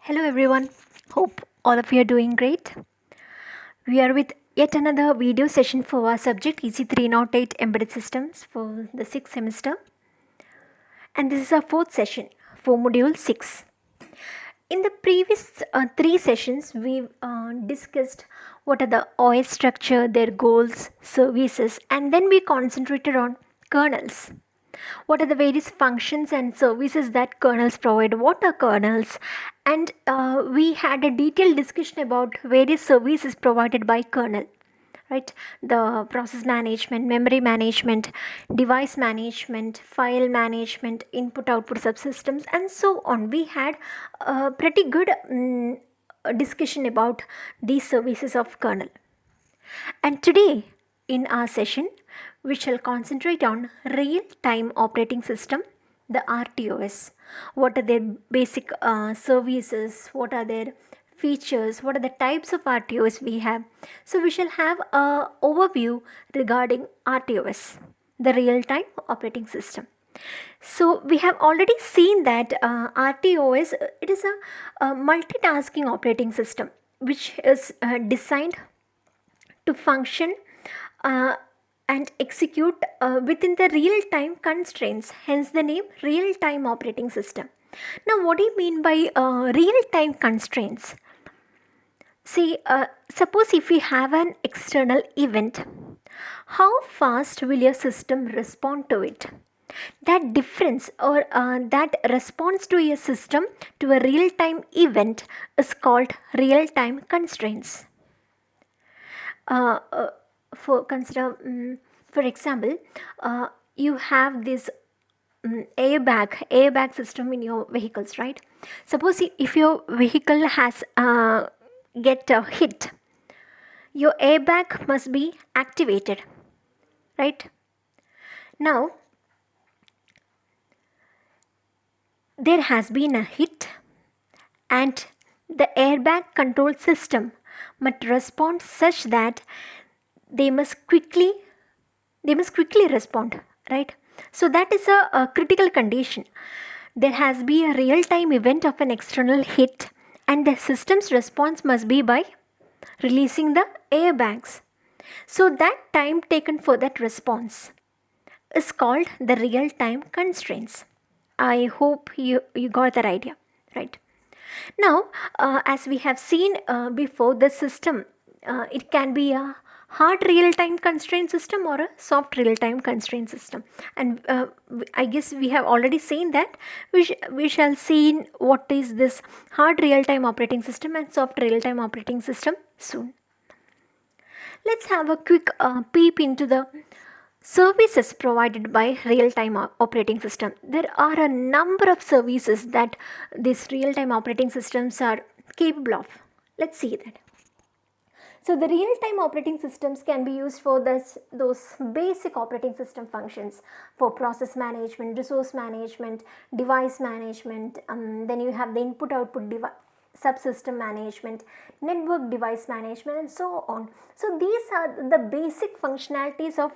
Hello everyone, hope all of you are doing great. We are with yet another video session for our subject EC308 Embedded Systems for the 6th semester, and this is our 4th session for Module 6. In the previous 3 sessions, we discussed what are the OS structure, their goals, services, and then we concentrated on kernels. What are the various functions and services that kernels provide? What are kernels? And we had a detailed discussion about various services provided by kernel, right? The process management, memory management, device management, file management, input output subsystems, and so on. We had a pretty good discussion about these services of kernel. And today in our session, we shall concentrate on real-time operating system, the RTOS. What are their basic services? What are their features? What are the types of RTOS we have? So we shall have an overview regarding RTOS, the real-time operating system. So we have already seen that RTOS, it is a multitasking operating system which is designed to function and execute within the real-time constraints, hence the name real-time operating system. Now what do you mean by real-time constraints? See, suppose if we have an external event, how fast will your system respond to it? That difference or that response to your system to a real-time event is called real-time constraints. For example, you have this airbag system in your vehicles, right? Suppose if your vehicle has get a hit, your airbag must be activated, right? Now there has been a hit and the airbag control system must respond such that they must quickly respond, right? So that is a critical condition. There has been a real-time event of an external hit and the system's response must be by releasing the airbags. So that time taken for that response is called the real-time constraints. I hope you got that idea, right? Now, as we have seen before, the system, it can be a hard real-time constraint system or a soft real-time constraint system. And I guess we have already seen that. We shall see what is this hard real-time operating system and soft real-time operating system soon. Let's have a quick peep into the services provided by real-time operating system. There are a number of services that these real-time operating systems are capable of. Let's see that. So the real-time operating systems can be used for those basic operating system functions for process management, resource management, device management, then you have the input-output subsystem management, network device management, and so on. So these are the basic functionalities of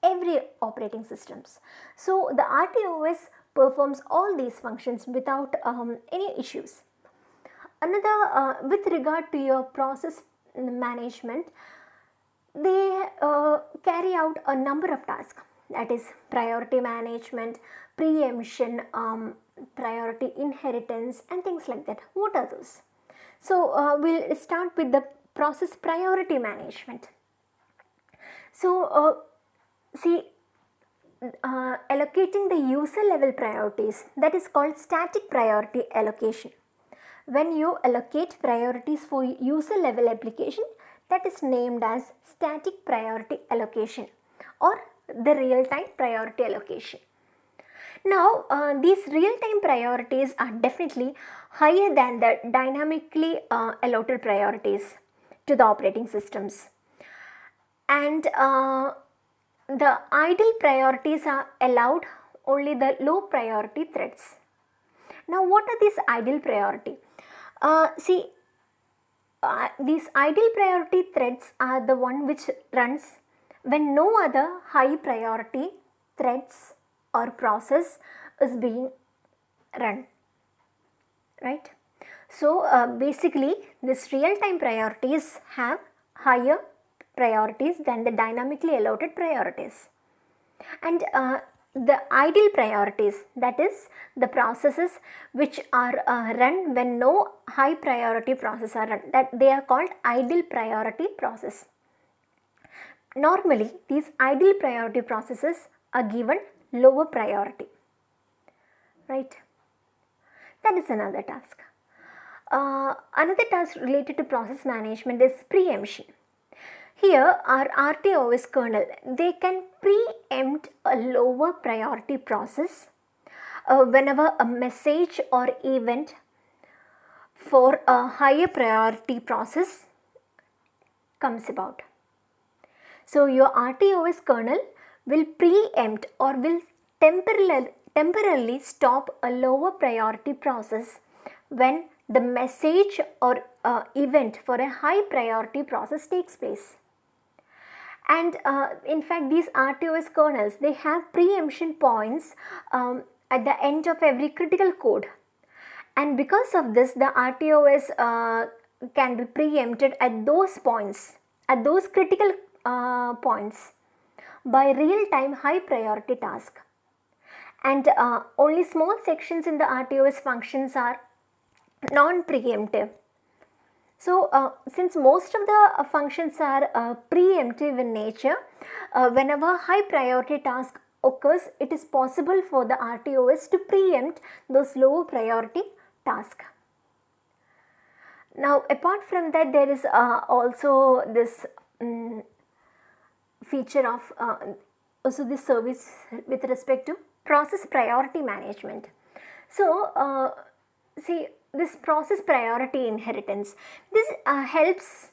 every operating systems. So the RTOS performs all these functions without any issues. Another, with regard to your process management, they carry out a number of tasks, that is priority management, preemption, priority inheritance, and things like that. What are those? So we'll start with the process priority management. So see, allocating the user level priorities, that is called static priority allocation. When you allocate priorities for user level application, that is named as static priority allocation or the real-time priority allocation. Now these real-time priorities are definitely higher than the dynamically allotted priorities to the operating systems, and the idle priorities are allowed only the low priority threads. Now what are these idle priority? These idle priority threads are the one which runs when no other high priority threads or process is being run, right? So basically this real-time priorities have higher priorities than the dynamically allotted priorities. And the ideal priorities, that is the processes which are run when no high priority process are run, that they are called ideal priority process. Normally these ideal priority processes are given lower priority, right? That is another task. Another task related to process management is preemption. Here our RTOS kernel, they can preempt a lower priority process whenever a message or event for a higher priority process comes about. So your RTOS kernel will preempt or will temporarily stop a lower priority process when the message or event for a high priority process takes place. And in fact these RTOS kernels, they have preemption points at the end of every critical code, and because of this the RTOS can be preempted at those points, at those critical points by real-time high priority task. And only small sections in the RTOS functions are non-preemptive. So since most of the functions are preemptive in nature, whenever high priority task occurs, it is possible for the RTOS to preempt those low priority tasks. Now apart from that, there is also this feature of also this service with respect to process priority management. So see, this process priority inheritance, this helps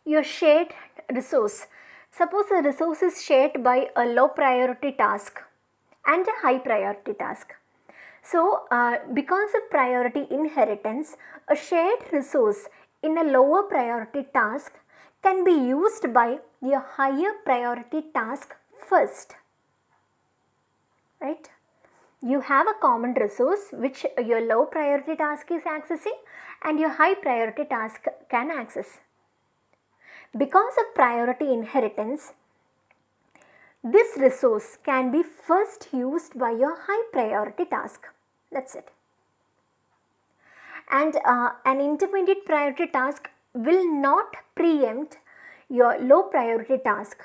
your shared resource. Suppose a resource is shared by a low priority task and a high priority task. So because of priority inheritance, a shared resource in a lower priority task can be used by your higher priority task first, right? You have a common resource which your low priority task is accessing and your high priority task can access. Because of priority inheritance, this resource can be first used by your high priority task. That's it. And an intermediate priority task will not preempt your low priority task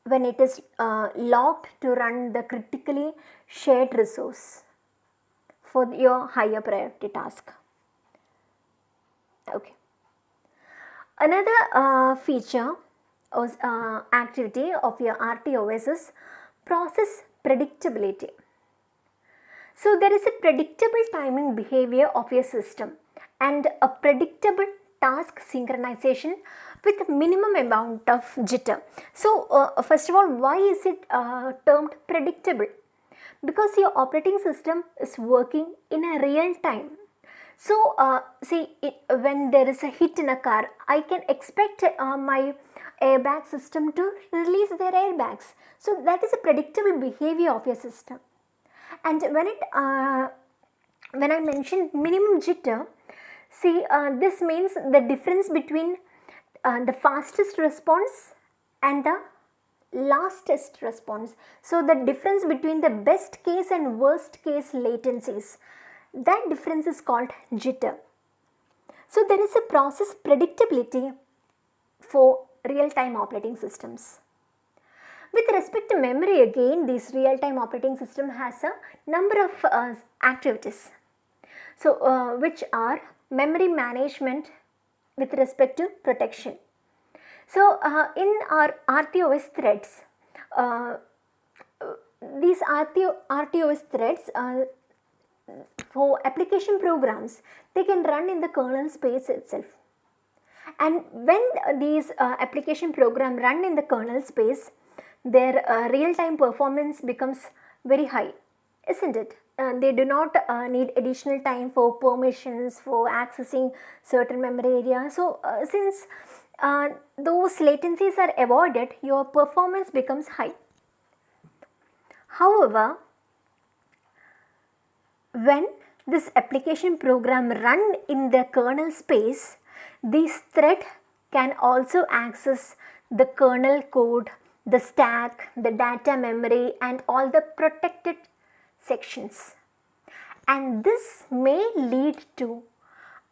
when it is locked to run the critically shared resource for your higher priority task. Okay. Another feature or activity of your RTOS is process predictability. So there is a predictable timing behavior of your system and a predictable task synchronization with minimum amount of jitter. So first of all, why is it termed predictable? Because your operating system is working in a real time. So when there is a hit in a car, I can expect my airbag system to release their airbags. So that is a predictable behavior of your system. And when I mentioned minimum jitter, see this means the difference between the fastest response and the lastest response. So the difference between the best case and worst case latencies, that difference is called jitter. So there is a process predictability for real-time operating systems. With respect to memory, again, this real-time operating system has a number of activities. So which are memory management with respect to protection. So in our RTOS threads, these RTOS threads for application programs, they can run in the kernel space itself. And when these application program run in the kernel space, their real-time performance becomes very high, isn't it? They do not need additional time for permissions, for accessing certain memory areas. So since those latencies are avoided, your performance becomes high. However, when this application program run in the kernel space, this thread can also access the kernel code, the stack, the data memory and all the protected sections. And this may lead to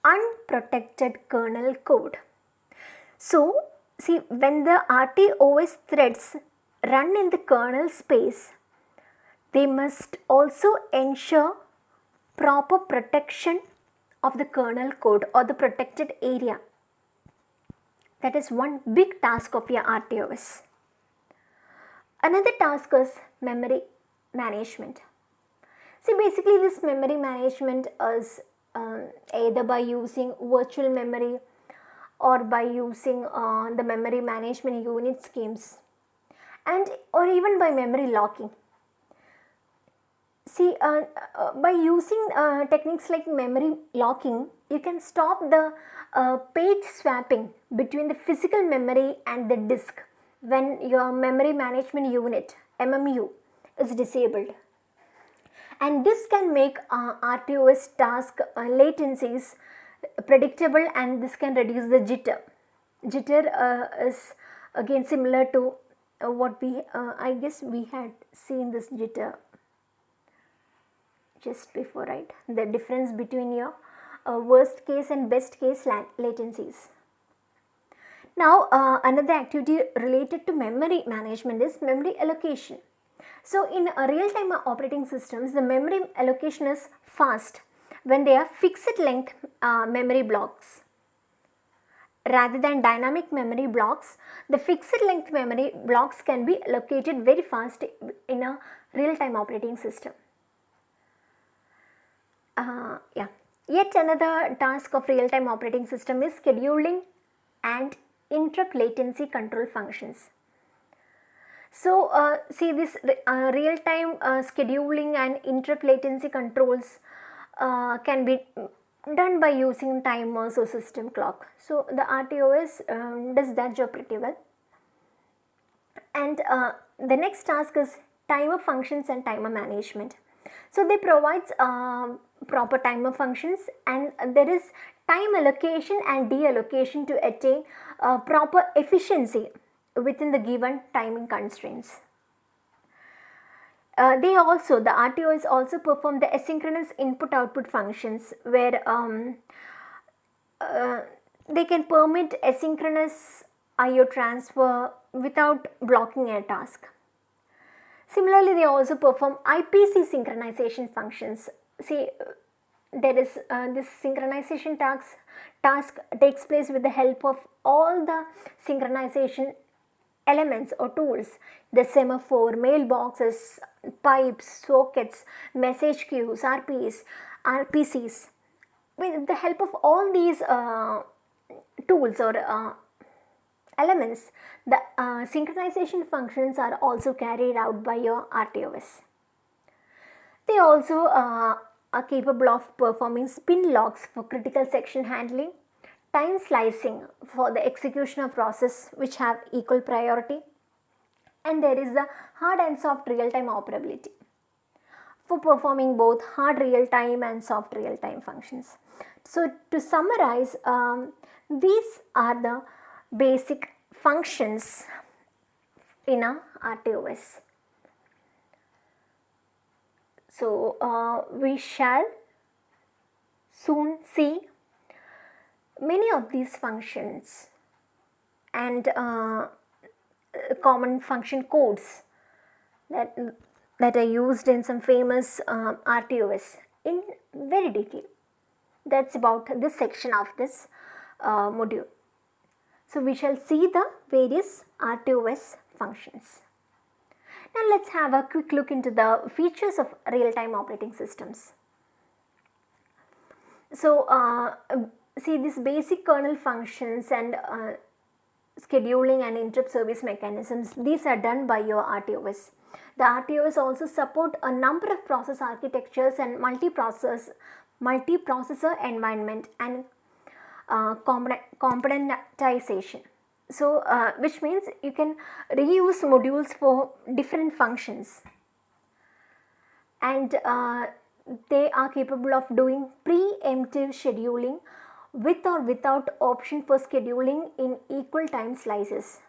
unprotected kernel code. So, see, when the RTOS threads run in the kernel space, they must also ensure proper protection of the kernel code or the protected area. That is one big task of your RTOS. Another task is memory management. See, basically this memory management is either by using virtual memory or by using the memory management unit schemes, and or even by memory locking. See, by using techniques like memory locking, you can stop the page swapping between the physical memory and the disk when your memory management unit MMU is disabled. And this can make RTOS task latencies predictable, and this can reduce the jitter. Jitter is again similar to what we I guess we had seen this jitter just before, right? The difference between your worst case and best case latencies. Now another activity related to memory management is memory allocation. So in real-time operating systems, the memory allocation is fast when they are fixed length memory blocks. Rather than dynamic memory blocks, the fixed length memory blocks can be allocated very fast in a real-time operating system. Yet another task of real-time operating system is scheduling and interrupt latency control functions. So see, this real-time scheduling and interrupt latency controls can be done by using timers or system clock. So the RTOS does that job pretty well. And the next task is timer functions and timer management. So they provides proper timer functions, and there is time allocation and deallocation to attain proper efficiency within the given timing constraints. The RTOS also perform the asynchronous input-output functions, where they can permit asynchronous IO transfer without blocking a task. Similarly, they also perform IPC synchronization functions. See, there is this synchronization task takes place with the help of all the synchronization elements or tools: the semaphore, mailboxes, pipes, sockets, message queues, RPCs. With the help of all these tools or elements, the synchronization functions are also carried out by your RTOS. They also are capable of performing spin locks for critical section handling, time slicing for the execution of process which have equal priority, and there is the hard and soft real-time operability for performing both hard real-time and soft real-time functions. So to summarize, these are the basic functions in a RTOS. So we shall soon see many of these functions and common function codes that are used in some famous RTOS in very detail. That's about this section of this module. So we shall see the various RTOS functions. Now let's have a quick look into the features of real-time operating systems. So see, these basic kernel functions and scheduling and interrupt service mechanisms, these are done by your RTOS. The RTOS also support a number of process architectures and multiprocessor environment and componentization. So which means you can reuse modules for different functions, and they are capable of doing preemptive scheduling with or without option for scheduling in equal time slices.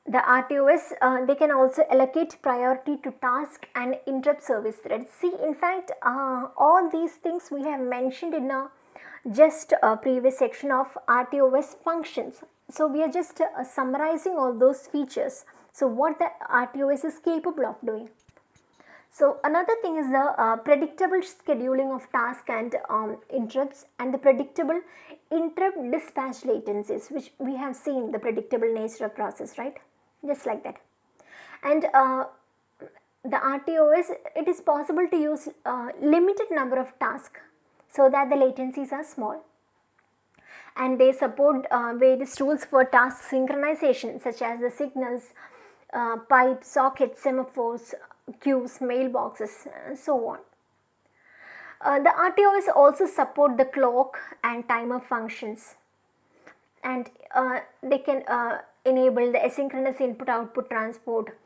The RTOS, they can also allocate priority to task and interrupt service threads. See, in fact, all these things we have mentioned in a just a previous section of RTOS functions. So we are just summarizing all those features. So what the RTOS is capable of doing. So another thing is the predictable scheduling of task and interrupts, and the predictable interrupt dispatch latencies, which we have seen the predictable nature of process, right? Just like that. And the RTOS, it is possible to use limited number of tasks so that the latencies are small. And they support various tools for task synchronization, such as the signals, pipes, sockets, semaphores, queues, mailboxes, and so on. The RTOS also support the clock and timer functions, and they can enable the asynchronous input-output transport,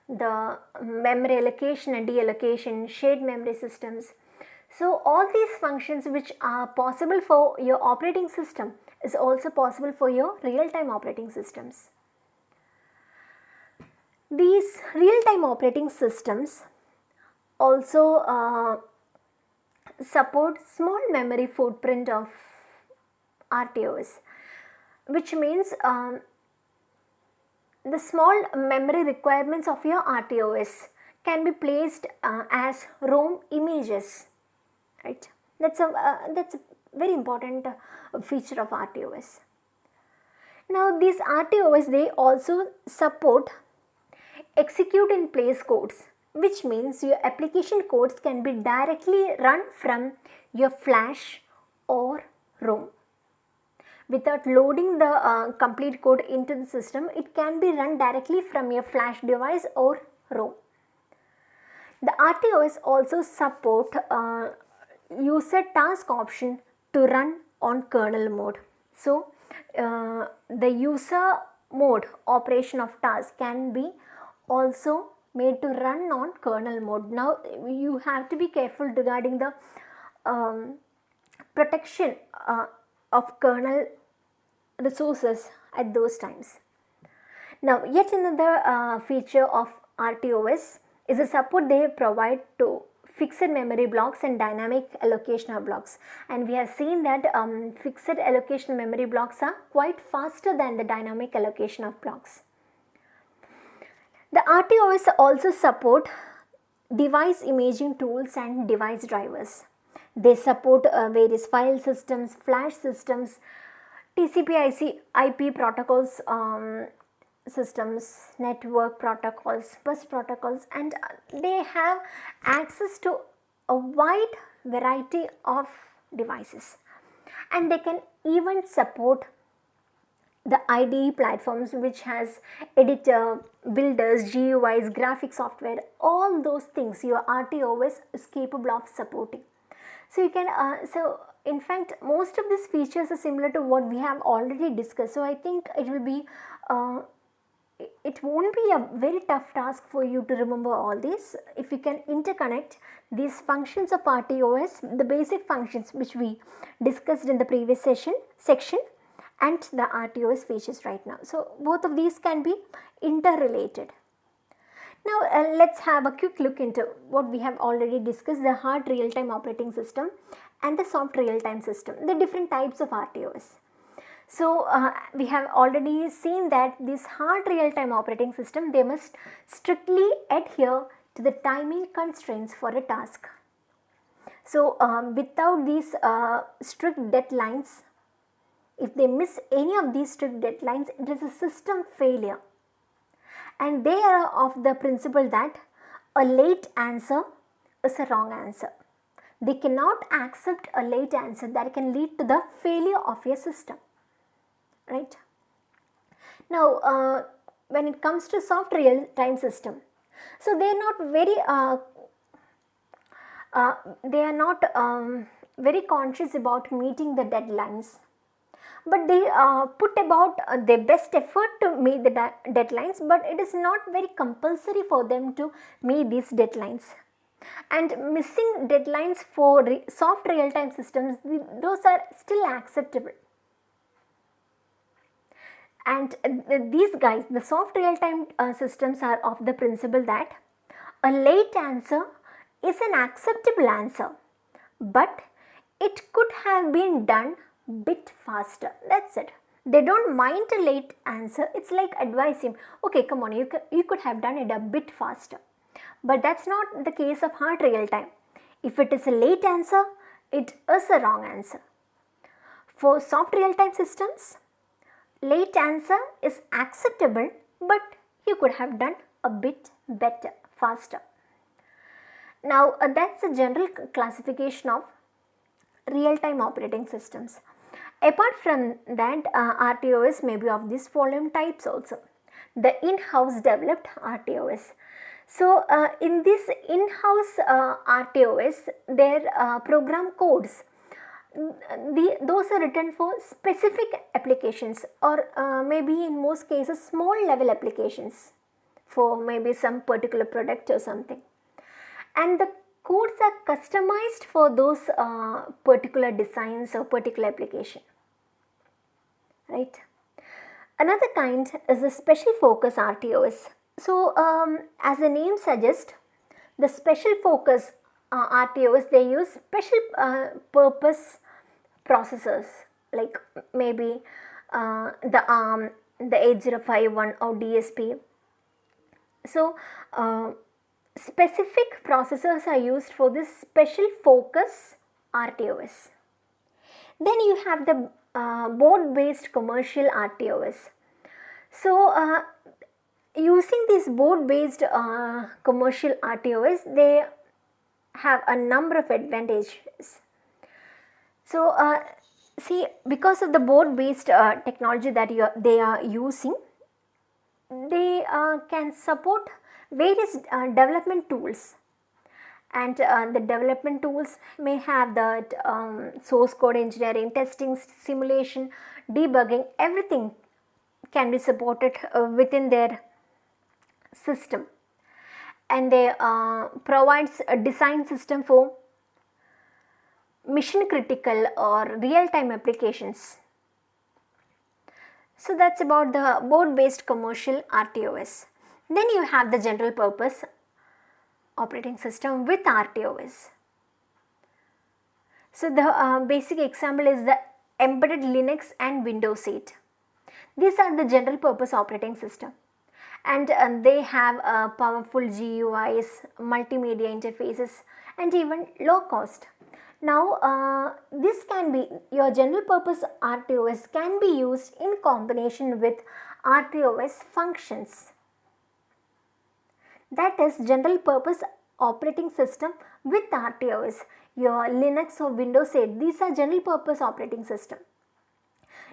the memory allocation and deallocation, shared memory systems. So all these functions which are possible for your operating system is also possible for your real-time operating systems. These real-time operating systems also support small memory footprint of RTOS, which means the small memory requirements of your RTOS can be placed as ROM images, right? That's a very important feature of RTOS. Now these RTOS, they also support execute in place codes, which means your application codes can be directly run from your flash or ROM. Without loading the complete code into the system, it can be run directly from your flash device or ROM. The RTOS also support user task option to run on kernel mode. So the user mode operation of task can be also made to run on kernel mode. Now you have to be careful regarding the protection of kernel resources at those times. Now yet another feature of RTOS is the support they provide to fixed memory blocks and dynamic allocation of blocks, and we have seen that fixed allocation memory blocks are quite faster than the dynamic allocation of blocks. The RTOS also support device imaging tools and device drivers. They support various file systems, flash systems, TCP/IP protocols, systems, network protocols, bus protocols, and they have access to a wide variety of devices, and they can even support the IDE platforms, which has editor, builders, GUIs, graphic software, all those things your RTOS is capable of supporting. So you can in fact most of these features are similar to what we have already discussed, so I think it will be it won't be a very tough task for you to remember all these if you can interconnect these functions of RTOS, the basic functions which we discussed in the previous section, and the RTOS features right now. So both of these can be interrelated. Now let's have a quick look into what we have already discussed, the hard real-time operating system and the soft real-time system, the different types of RTOS. So we have already seen that this hard real-time operating system, they must strictly adhere to the timing constraints for a task. So without these strict deadlines, if they miss any of these strict deadlines, it is a system failure. And they are of the principle that a late answer is a wrong answer. They cannot accept a late answer that can lead to the failure of your system, right? Now when it comes to soft real-time system, so they are not very conscious about meeting the deadlines, but they put about their best effort to meet the deadlines, but it is not very compulsory for them to meet these deadlines. and missing deadlines for soft real-time systems, those are still acceptable. And these guys, the soft real-time systems are of the principle that a late answer is an acceptable answer, but it could have been done bit faster. That's it. They don't mind a late answer. It's like advising, okay, come on, you could have done it a bit faster. But that's not the case of hard real time. If it is a late answer, it is a wrong answer. For soft real time systems, late answer is acceptable, but you could have done a bit better, faster. Now, that's a general classification of real-time operating systems. Apart from that, RTOS may be of these following types also. The in-house developed RTOS. So, in this in-house RTOS, their program codes, those are written for specific applications, or maybe in most cases small level applications for maybe some particular product or something. And the codes are customized for those particular designs or particular application, right? Another kind is a special focus RTOS. So, as the name suggests, the special focus RTOS, they use special purpose processors, like maybe the ARM, the 8051 or DSP. So, specific processors are used for this special focus RTOS. Then you have the board based commercial RTOS. So, using this board based commercial RTOS, they have a number of advantages. So, see, because of the board based technology that they are using, they can support various development tools, and the development tools may have that source code engineering, testing, simulation, debugging, everything can be supported within their system. And they provides a design system for mission critical or real time applications. So, that's about the board based commercial RTOS. Then you have the general purpose operating system with RTOS. So, the basic example is the embedded Linux and Windows 8. These are the general purpose operating system, and they have powerful GUIs, multimedia interfaces, and even low cost. Now, this can be, your general purpose RTOS can be used in combination with RTOS functions. That is general purpose operating system with RTOS. Your Linux or Windows 8, these are general purpose operating system.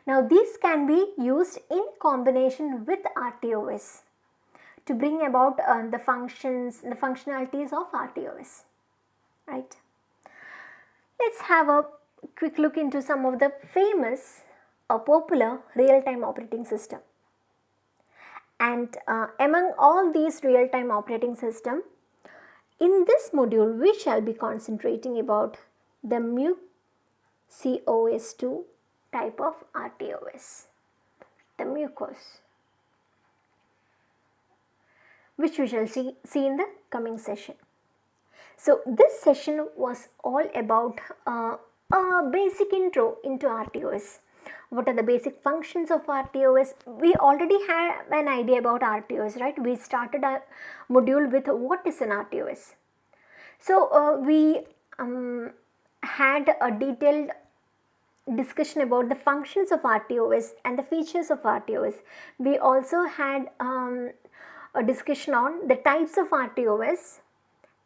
Now, these can be used in combination with RTOS to bring about the functionalities of RTOS, right? Let's have a quick look into some of the famous or popular real-time operating system. And among all these real-time operating system, in this module we shall be concentrating about the MuCOS2 type of RTOS, the MuCOS, which we shall see in the coming session. So, this session was all about a basic intro into RTOS. What are the basic functions of RTOS? We already have an idea about RTOS, right? We started our module with what is an RTOS. So, we had a detailed discussion about the functions of RTOS and the features of RTOS. We also had a discussion on the types of RTOS.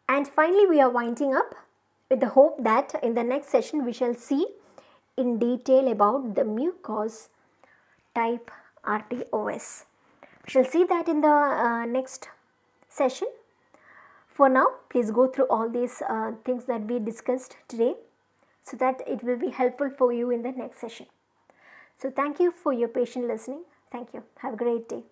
And finally, we are winding up with the hope that in the next session we shall see in detail about the MuCOS type RTOS. We shall see that in the next session. For now, please go through all these things that we discussed today, so that it will be helpful for you in the next session. So, thank you for your patient listening. Thank you. Have a great day.